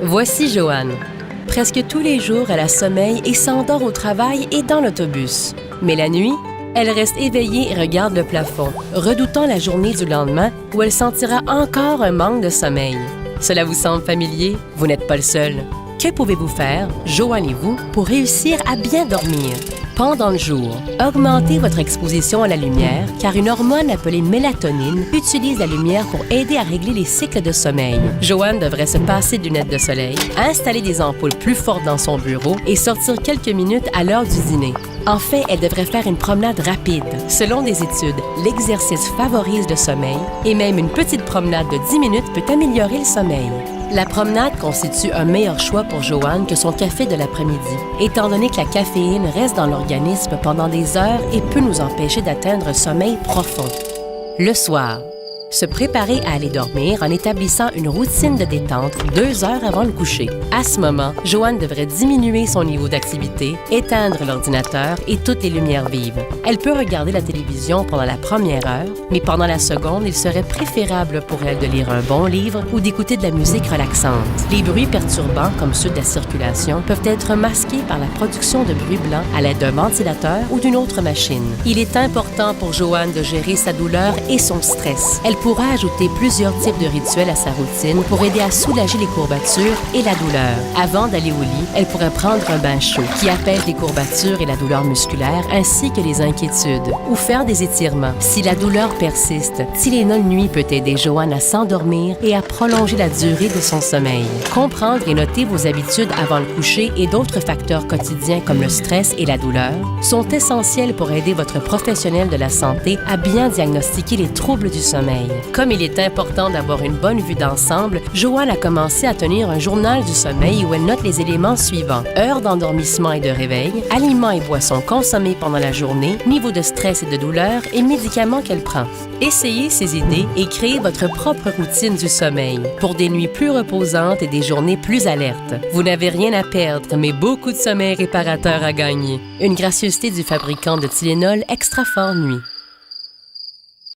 Voici Joanne. Presque tous les jours, elle a sommeil et s'endort au travail et dans l'autobus. Mais la nuit, elle reste éveillée et regarde le plafond, redoutant la journée du lendemain où elle sentira encore un manque de sommeil. Cela vous semble familier? Vous n'êtes pas le seul. Que pouvez-vous faire, Joanne et vous, pour réussir à bien dormir? Pendant le jour, augmentez votre exposition à la lumière car une hormone appelée mélatonine utilise la lumière pour aider à régler les cycles de sommeil. Joanne devrait se passer de lunettes de soleil, installer des ampoules plus fortes dans son bureau et sortir quelques minutes à l'heure du dîner. En fait, elle devrait faire une promenade rapide. Selon des études, l'exercice favorise le sommeil et même une petite promenade de 10 minutes peut améliorer le sommeil. La promenade constitue un meilleur choix pour Joanne que son café de l'après-midi, étant donné que la caféine reste dans l'organisme pendant des heures et peut nous empêcher d'atteindre un sommeil profond. Le soir, se préparer à aller dormir en établissant une routine de détente 2 heures avant le coucher. À ce moment, Joanne devrait diminuer son niveau d'activité, éteindre l'ordinateur et toutes les lumières vives. Elle peut regarder la télévision pendant la première heure, mais pendant la seconde, il serait préférable pour elle de lire un bon livre ou d'écouter de la musique relaxante. Les bruits perturbants, comme ceux de la circulation, peuvent être masqués par la production de bruit blanc à l'aide d'un ventilateur ou d'une autre machine. Il est important pour Joanne de gérer sa douleur et son stress. Elle pourra ajouter plusieurs types de rituels à sa routine pour aider à soulager les courbatures et la douleur. Avant d'aller au lit, elle pourrait prendre un bain chaud qui apaise les courbatures et la douleur musculaire ainsi que les inquiétudes ou faire des étirements. Si la douleur persiste, Tylenol Nuit peut aider Joanne à s'endormir et à prolonger la durée de son sommeil. Comprendre et noter vos habitudes avant le coucher et d'autres facteurs quotidiens comme le stress et la douleur sont essentiels pour aider votre professionnel de la santé à bien diagnostiquer les troubles du sommeil. Comme il est important d'avoir une bonne vue d'ensemble, Joanne a commencé à tenir un journal du sommeil où elle note les éléments suivants: heure d'endormissement et de réveil, aliments et boissons consommés pendant la journée, niveau de stress et de douleur et médicaments qu'elle prend. Essayez ces idées et créez votre propre routine du sommeil pour des nuits plus reposantes et des journées plus alertes. Vous n'avez rien à perdre, mais beaucoup de sommeil réparateur à gagner. Une gracieuseté du fabricant de Tylenol Extra Fort Nuit.